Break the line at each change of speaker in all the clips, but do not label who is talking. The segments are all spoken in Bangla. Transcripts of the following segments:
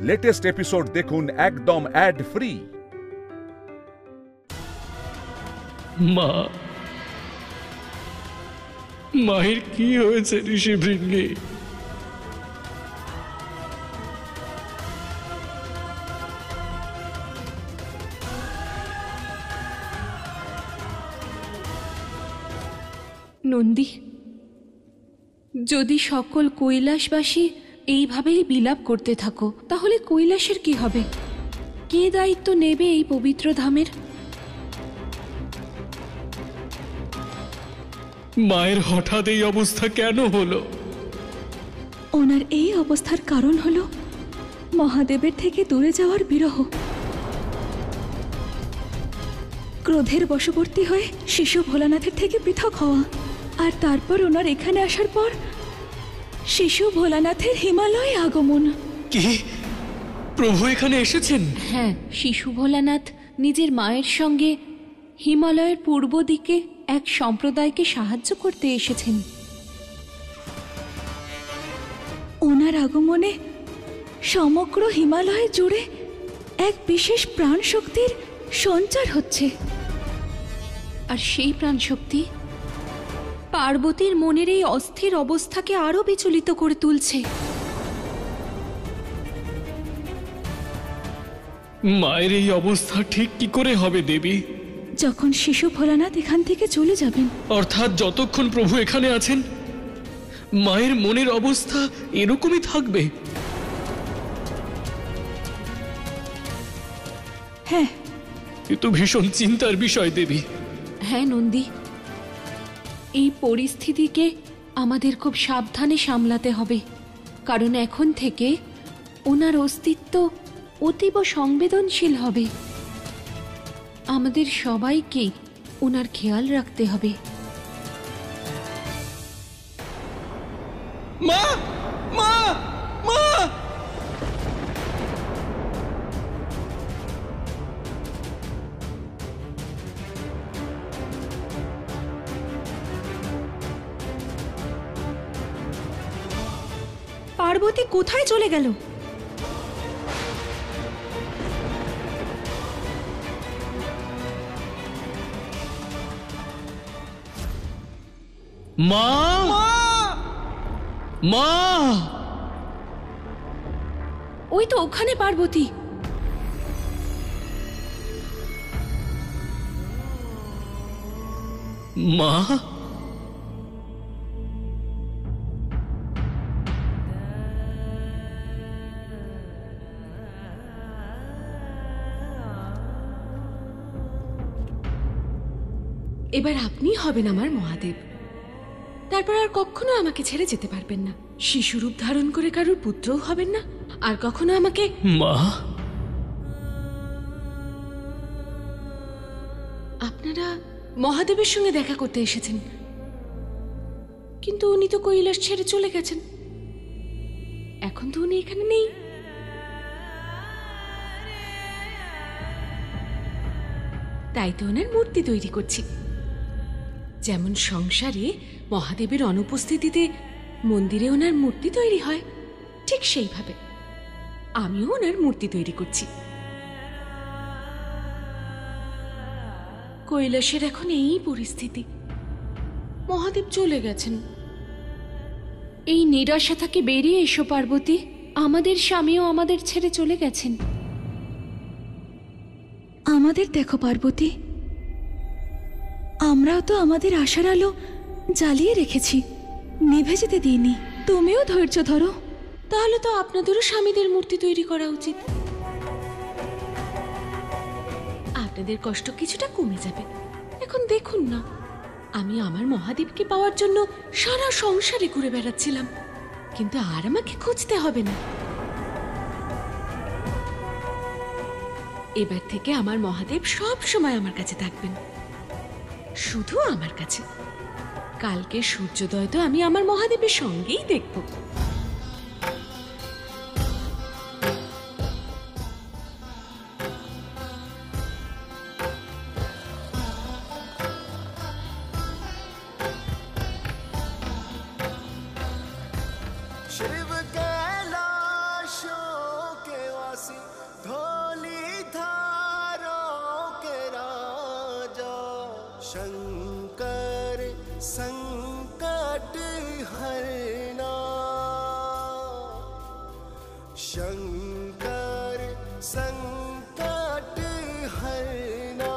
লেটেস্ট এপিসোড দেখুন একদম অ্যাড ফ্রি।
মা, মায়ের কি হয়েছে ঋষিভৃঙ্গি?
নন্দী, যদি সকল কৈলাসবাসী এইভাবেই বিলাপ করতে থাকো তাহলে কৈলাসের কি হবে? কে দায়িত্ব নেবে এই পবিত্র ধামের?
মায়ের হঠাৎ এই অবস্থা কেন হলো?
ওনার এই অবস্থার কারণ হলো মহাদেবের থেকে দূরে যাওয়ার বিরহ। ক্রোধের বশবর্তী হয়ে শিশু ভোলানাথের থেকে পৃথক হওয়া, আর তারপর ওনার এখানে আসার পর শিশু ভোলানাথের হিমালয়ে আগমন।
কি? প্রভু এখানে এসেছেন?
হ্যাঁ, শিশু ভোলানাথ নিজের মায়ের সঙ্গে হিমালয়ের পূর্ব দিকে এক সম্প্রদায়কে সাহায্য করতে এসেছেন।
ওনার আগমনে সমগ্র হিমালয় জুড়ে এক বিশেষ প্রাণ শক্তির সঞ্চার হচ্ছে,
আর সেই প্রাণশক্তি পার্বতীর মনের এই অস্থির অবস্থাকে আরো বিচলিত করে তুলছে।
মায়ের এই অবস্থা ঠিক কি করে হবে দেবী?
যখন শিশু ভোলানাথ এখান থেকে চলে যাবেন।
অর্থাৎ যতক্ষণ প্রভু এখানে আছেন মায়ের মনের অবস্থা এরকমই থাকবে?
হ্যাঁ,
এ তো ভীষণ চিন্তার বিষয় দেবী।
হ্যাঁ নন্দী, এই পরিস্থিতিকে আমাদের খুব সাবধানে সামলাতে হবে, কারণ এখন থেকে ওনার অস্তিত্ব অতীব সংবেদনশীল হবে। আমাদের সবাইকে ওনার খেয়াল রাখতে হবে।
মা, মা, মা!
পার্বতী কোথায় চলে গেল?
মা, মা!
ওই তো ওখানে পার্বতী।
মা,
এবার আপনি হবেন আমার মহাদেব। তারপর আর কখনো আমাকে ছেড়ে যেতে পারবেন না। শিশুরূপ ধারণ করে কারোর পুত্রও হবেন না, আর কখনো আমাকে।
মা!
আপনারা মহাদেবের সঙ্গে দেখা করতে এসেছেন, কিন্তু উনি তো কৈলাস ছেড়ে চলে গেছেন। এখন তো উনি এখানে নেই। তাই তো ওনার মূর্তি তৈরি করছি। যেমন সংসারে মহাদেবের অনুপস্থিতিতে মন্দিরে ওনার মূর্তি তৈরি হয়, ঠিক সেইভাবে আমিও ওনার মূর্তি তৈরি করছি। কৈলাসের এখন এই পরিস্থিতি, মহাদেব চলে গেছেন। এই নিরাশা থেকে বেরিয়ে এসো পার্বতী। আমাদের স্বামীও আমাদের ছেড়ে চলে গেছেন।
আমাদের দেখো পার্বতী, আমরাও তো আমাদের আশার আলো জ্বালিয়ে রেখেছি, নিভে যেতে দিইনি। তুমিও ধৈর্য ধরো।
তাহলে তো আপনাদেরও স্বামীদের মূর্তি তৈরি করা উচিত। আপনাদের কষ্ট কিছুটা কমে যাবে। এখন দেখুন না, আমি আমার মহাদেবকে পাওয়ার জন্য সারা সংসারে ঘুরে বেড়াচ্ছিলাম, কিন্তু আর আমাকে খুঁজতে হবে না। এবার থেকে আমার মহাদেব সব সময় আমার কাছে থাকবেন, শুধু আমার কাছে। কালকে সূর্যোদয় তো আমি আমার মহাদেবের সঙ্গেই দেখব।
शिव कैलाशों के धौलीधारों के राजा शंकर संकट हरना, शंकर संकट हरना।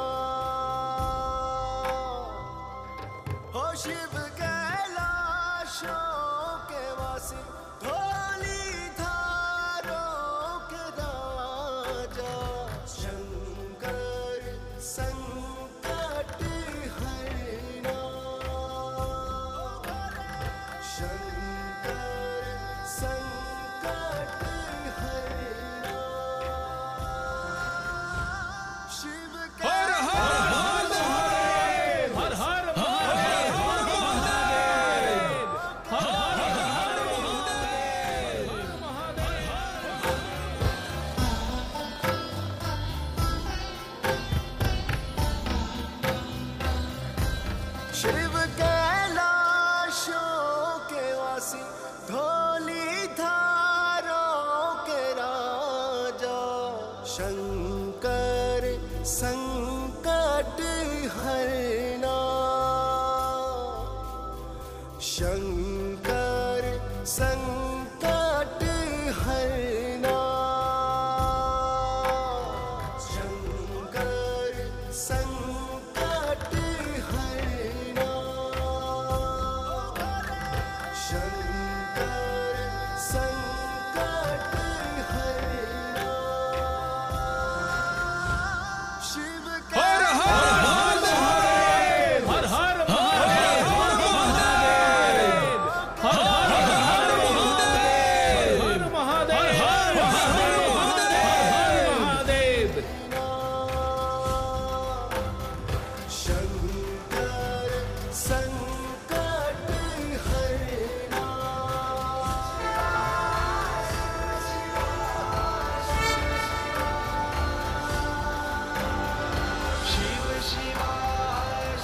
हो शिव कैलाशों के वासी धौलीधारों के राजा शंकर संकट हरना, शंकर संकट हरना। शिव शिव कैलाशों के वासी धौलीधारों के राजा शंकर संकट हरना, शंकर संकट हरना, शंकर संकट हरना, शंकर संकट हरना। शिव हर हर महादेव, हर हर महादेव, हर हर महादेव, हर महादेव, हर महादेव। शंकर संकट हरना। शिव शिवा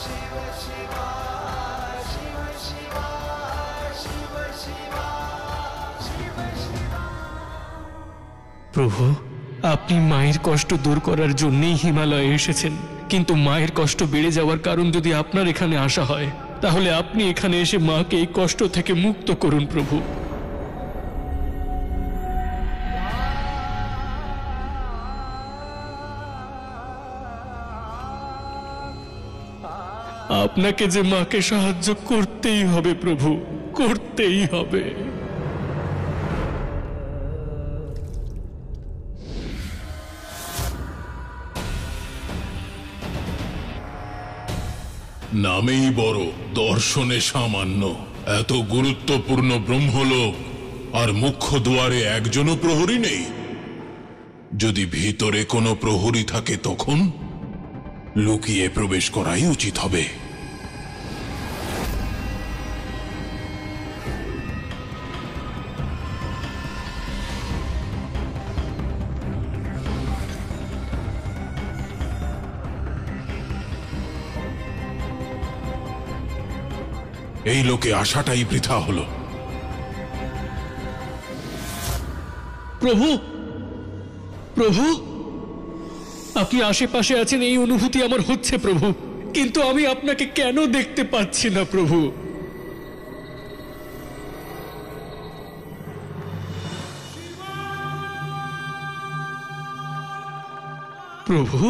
शिव शिवा शिव शिवा शिव शिवा शिव शिवा।
প্রভু, আপনি মায়ের কষ্ট দূর করার জন্যই হিমালয়ে এসেছেন, কিন্তু মায়ের কষ্ট বেড়ে যাওয়ার কারণ যদি আপনার এখানে আসা হয়, তাহলে আপনি এখানে এসে মাকে এই কষ্ট থেকে মুক্ত করুন প্রভু। আপনাকে যে মাকে সাহায্য করতেই হবে প্রভু, করতেই হবে।
নামেই বড়, দর্শনে সামান্য। এত গুরুত্বপূর্ণ ব্রহ্মলোক আর মুখ্য দুয়ারে একজনও প্রহরী নেই। যদি ভিতরে কোনো প্রহরী থাকে তখন লুকিয়ে প্রবেশ করাই উচিত হবে। এই লোকে আসাটাই বৃথা হলো।
প্রভু, প্রভু, আপনি আশেপাশে আছেন এই অনুভূতি আমার হচ্ছে প্রভু, কিন্তু আমি আপনাকে কেন দেখতে পাচ্ছি না প্রভু? প্রভু,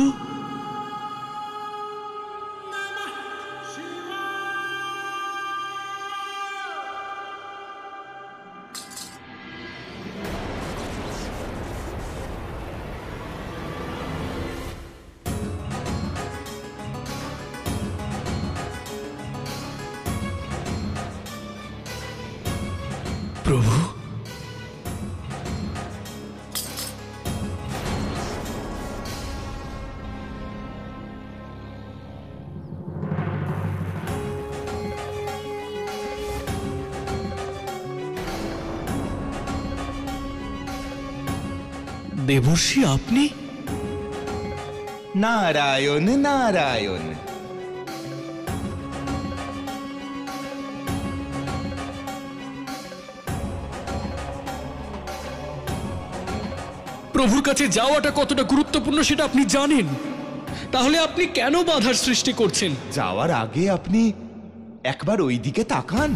প্রভু, দেবর্ষি আপনি?
নারায়ণ নারায়ণ।
প্রভুর কাছে যাওয়াটা কতটা গুরুত্বপূর্ণ সেটা আপনি জানেন। তাহলে আপনি কেন বাধার সৃষ্টি করছেন?
যাওয়ার আগে আপনি একবার ওই দিকে তাকান।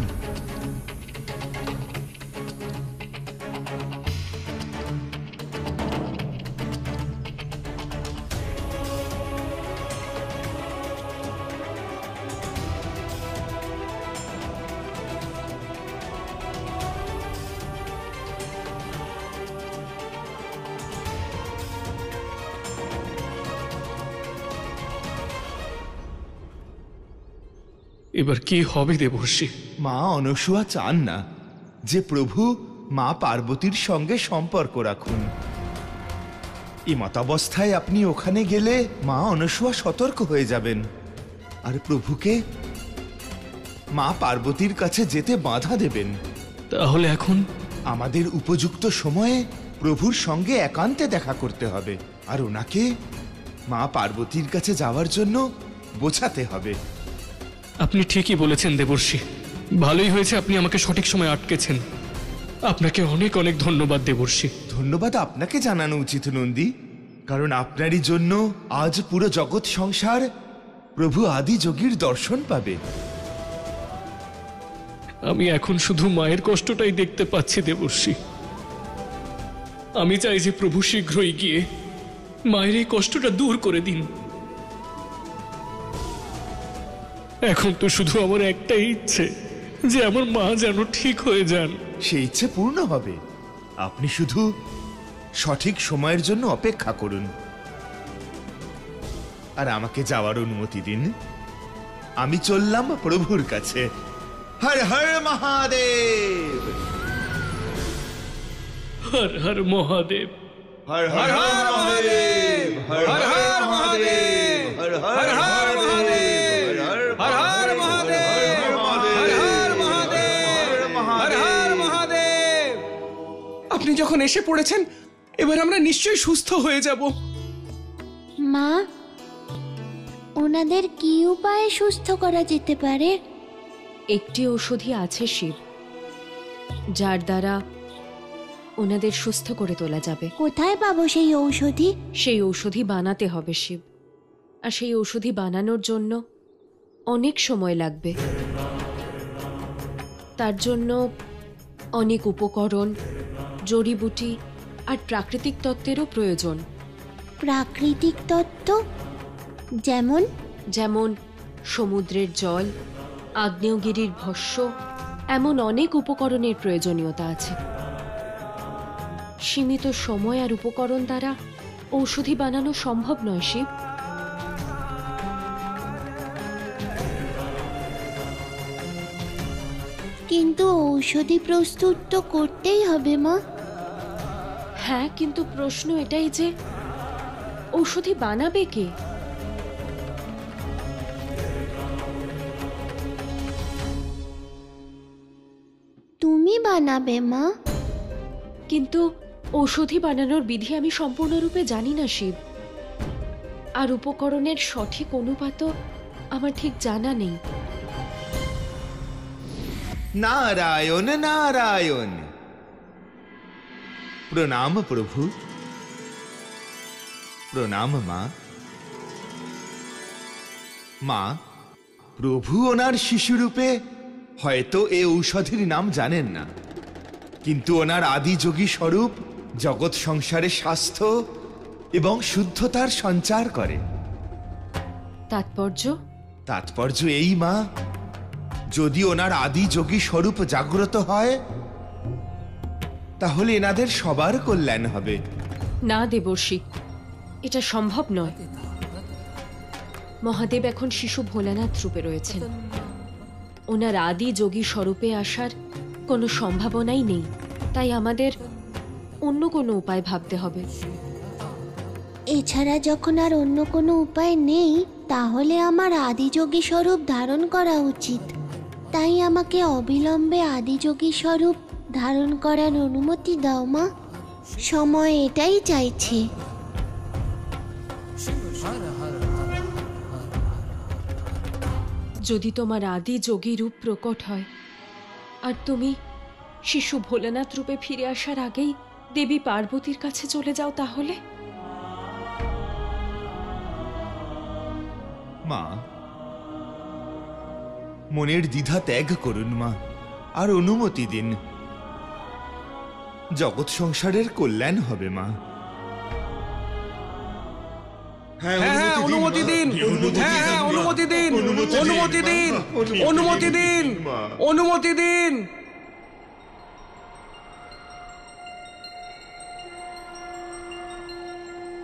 এবার কি হবে দেবর্ষি?
মা অনসূয়া চান না যে প্রভু মা পার্বতীর সঙ্গে সম্পর্ক রাখুন। এমতাবস্থায় আপনি ওখানে গেলে মা অনসূয়া সতর্ক হয়ে যাবেন আর প্রভুকে মা পার্বতীর কাছে যেতে বাধা দেবেন।
তাহলে এখন
আমাদের উপযুক্ত সময়ে প্রভুর সঙ্গে একান্তে দেখা করতে হবে আর ওনাকে মা পার্বতীর কাছে যাওয়ার জন্য বোঝাতে হবে।
আপনি ঠিকই বলেছেন দেবর্ষি। ভালোই হয়েছে আপনি আমাকে সঠিক সময় আটকেছেন। আপনাকে অনেক অনেক ধন্যবাদ দেবর্ষি।
ধন্যবাদ আপনাকে জানানো উচিত নন্দী, কারণ আপনারই জন্য আজ পুরো জগৎ সংসার প্রভু আদি যোগীর দর্শন পাবে।
আমি এখন শুধু মায়ের কষ্টটাই দেখতে পাচ্ছি দেবর্ষি। আমি চাই যে প্রভু শীঘ্রই গিয়ে মায়ের এই কষ্টটা দূর করে দিন। এখন তো শুধু আমার একটাই ইচ্ছে যে আমার মা যেন ঠিক হয়ে যান।
সেই ইচ্ছে পূর্ণ হবে। আপনি শুধু সঠিক সময়ের জন্য অপেক্ষা করুন আর আমাকে যাওয়ার অনুমতি দিন। আমি চললাম প্রভুর কাছে। হর হর মহাদেব,
হর হর মহাদেব,
হর হর মহাদেব, হর হর মহাদেব, হর হর মহাদেব, হর হর মহাদেব।
আপনি যখন এসে পড়েছেন এবার আমরা নিশ্চয়ই সুস্থ হয়ে যাব।
মা, ওনাদের কি উপায়ে সুস্থ করা যেতে পারে?
একটি ঔষধি আছে শিব, যার দ্বারা ওনাদের সুস্থ করে তোলা যাবে।
কোথায় পাবো সেই ঔষধি?
সেই ঔষধি বানাতে হবে শিব, আর সেই ঔষধি বানানোর জন্য অনেক সময় লাগবে। তার জন্য অনেক উপকরণ, জড়িবুটি আর প্রাকৃতিক তত্ত্বেরও প্রয়োজন।
প্রাকৃতিক তত্ত্ব? যেমন?
যেমন সমুদ্রের জল, আগ্নেয়গিরির ভস্ম, এমন অনেক উপকরণের প্রয়োজনীয়তা আছে। সীমিত সময় আর উপকরণ দ্বারা ঔষধি বানানো সম্ভব নয় শিব।
কিন্তু ঔষধি প্রস্তুত তো করতেই হবে মা।
হ্যাঁ, কিন্তু প্রশ্ন এটাই যে ঔষধি বানাবে কে?
তুমি বানাবে মা।
কিন্তু ঔষধি বানানোর বিধি আমি সম্পূর্ণরূপে জানি না শিব, আর উপকরণের সঠিক অনুপাতও আমার ঠিক জানা নেই।
নারায়ণ নারায়ণ। প্রণাম প্রভু, প্রণাম মা। মা, প্রভু ওনার শিশুরূপে হয়তো এ ঔষধির নাম জানেন না, কিন্তু ওনার আদি যোগী স্বরূপ জগৎ সংসারে স্বাস্থ্য এবং শুদ্ধতার সঞ্চার করে।
তাৎপর্য?
তাৎপর্য এই মা, যদি ওনার আদি যোগী স্বরূপ জাগ্রত হয় তাহলে এনাদের সবার কল্যাণ হবে।
না দেবর্ষি, এটা সম্ভব নয়। মহাদেব এখন শিশু ভোলানাথ রূপে রয়েছেন। ওনার আদি যোগী স্বরূপে আসার কোনো সম্ভাবনাই নেই। তাই আমাদের অন্য কোনো উপায় ভাবতে হবে।
এছাড়া যখন আর অন্য কোনো উপায় নেই, তাহলে আমার আদিযোগী স্বরূপ ধারণ করা উচিত। তাই আমাকে অবিলম্বে আদিযোগী স্বরূপ ধারণ করার অনুমতি দাও মা। সময় এটাই চাইছে।
যদি তোমার আদি যোগী রূপ প্রকট হয় আর তুমি শিশু ভোলানাথ রূপে ফিরে আসার আগেই
দেবী পার্বতীর কাছে চলে যাও তাহলে।
মা, মনের দ্বিধা ত্যাগ করুন মা, আর অনুমতি দিন। জগৎ সংসারের কল্যাণ হবে মা।
হ্যাঁ, অনুমতি দিন। হ্যাঁ, অনুমতি দিন। অনুমতি দিন। অনুমতি দিন। অনুমতি দিন।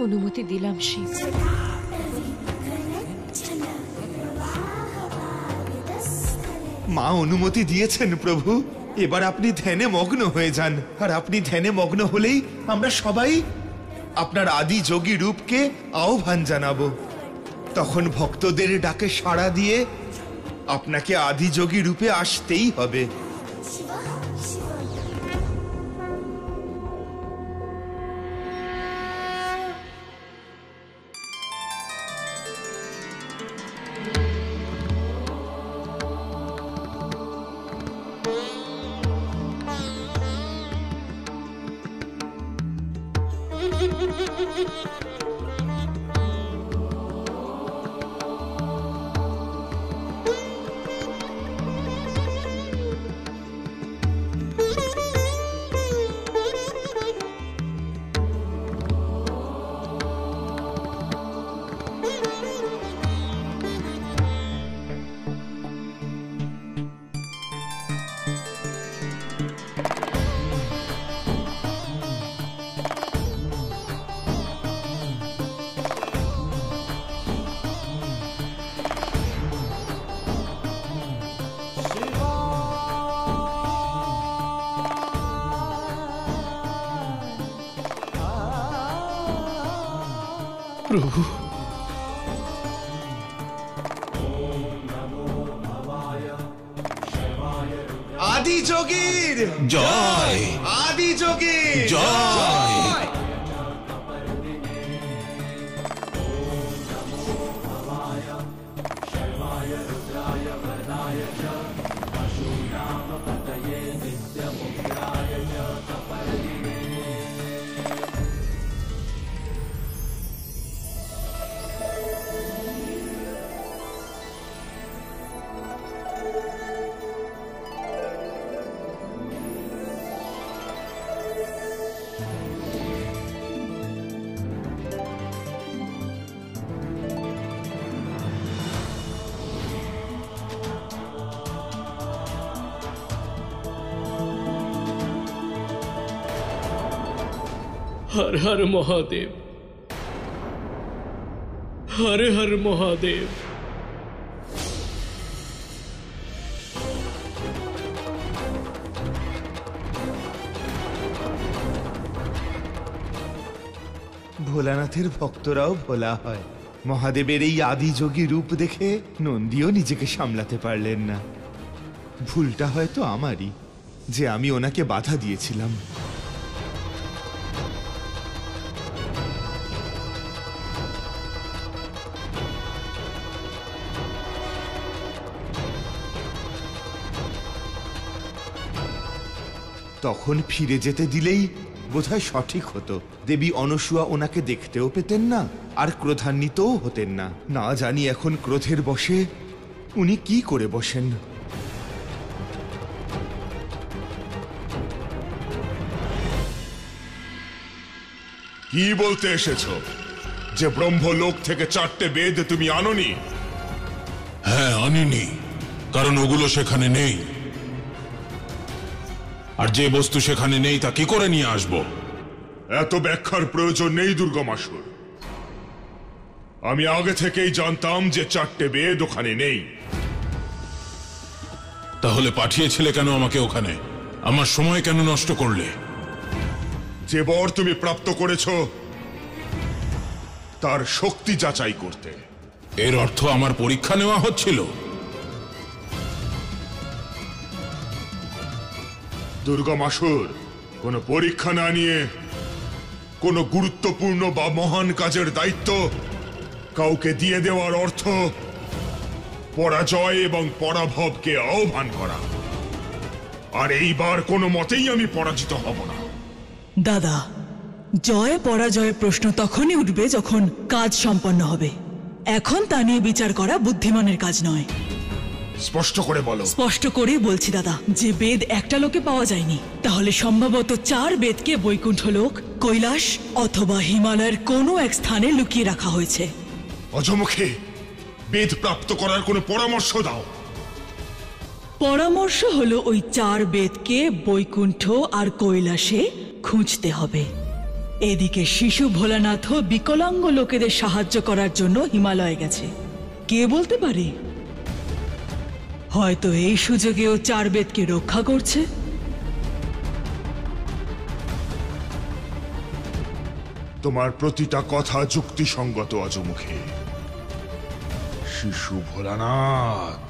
অনুমতি দিলাম শিব।
মা অনুমতি দিয়েছেন প্রভু। এবার আপনি ধ্যানে মগ্ন হয়ে যান, আর আপনি ধ্যানে মগ্ন হলেই আমরা সবাই আপনার আদি যোগী রূপকে আহ্বান জানাবো। তখন ভক্তদের ডাকে সাড়া দিয়ে আপনাকে আদি যোগী রূপে আসতেই হবে।
প্রভু,
আদি যোগীর
জয়,
আদি যোগীর
জয়।
हर हर महादेव, हर हर महादेव।
ভোলানাথের ভক্তরাও ভোলা হয়। মহাদেবের এই আদি যোগী রূপ দেখে নন্দীও নিজেকে সামলাতে পারলেন না। ভুলটা হয়তো আমারই, যে আমি ওনাকে বাধা দিয়েছিলাম। তখন ফিরে যেতে দিলেই বোধহয় সঠিক হতো। দেবী অনসূয়া ওনাকে দেখতেও পেতেন না, আর ক্রোধান্বিতও হতেন না। না জানি এখন ক্রোধের বশে উনি কি করে বসেন।
কি বলতে এসেছো? যে ব্রহ্মলোক থেকে 4টে বেদ তুমি আনোনি? হ্যাঁ, আনিনি, কারণ ওগুলো সেখানে নেই। আর যে বস্তু সেখানে নেই তা কি করে নিয়ে আসবো? এত ব্যাখ্যার প্রয়োজন নেই দুর্গমাসুর। আমি আগে থেকেই জানতাম যে 4টে বেদ ওখানে নেই। তাহলে পাঠিয়েছিলে কেন আমাকে ওখানে? আমার সময় কেন নষ্ট করলে? যে বর তুমি প্রাপ্ত করেছ তার শক্তি যাচাই করতে। এর অর্থ আমার পরীক্ষা নেওয়া হচ্ছিল? দুর্গমাসুর, কোনো পরীক্ষা না নিয়ে কোনো গুরুত্বপূর্ণ বা মহান কাজের দায়িত্ব কাউকে দিয়ে দেওয়ার অর্থ পরাজয় এবং পরাভবকে আহ্বান করা। আর এইবার কোনো মতেই আমি পরাজিত হব না।
দাদা, জয় পরাজয়ের প্রশ্ন তখনই উঠবে যখন কাজ সম্পন্ন হবে। এখন তা নিয়ে বিচার করা বুদ্ধিমানের কাজ নয়।
স্পষ্ট করে বলো।
স্পষ্ট করেই বলছি দাদা, যে বেদ একটা লোকে পাওয়া যায়নি, তাহলে সম্ভবত 4 বেদকে বৈকুণ্ঠ লোক, কৈলাস অথবা হিমালয়ের কোনো এক স্থানে লুকিয়ে রাখা হয়েছে।
অজমুখে, বেদ প্রাপ্ত করার কোনো পরামর্শ দাও।
পরামর্শ হলো ওই 4 বেদকে বৈকুণ্ঠ আর কৈলাসে খুঁজতে হবে। এদিকে শিশু ভোলানাথও বিকলাঙ্গ লোকেদের সাহায্য করার জন্য হিমালয়ে গেছে। কে বলতে পারে, হয়তো এই সুযোগেও 4 বেদকে রক্ষা করছে।
তোমার প্রতিটা কথা যুক্তিসঙ্গত অজমুখে। শিশু ভোলানাথ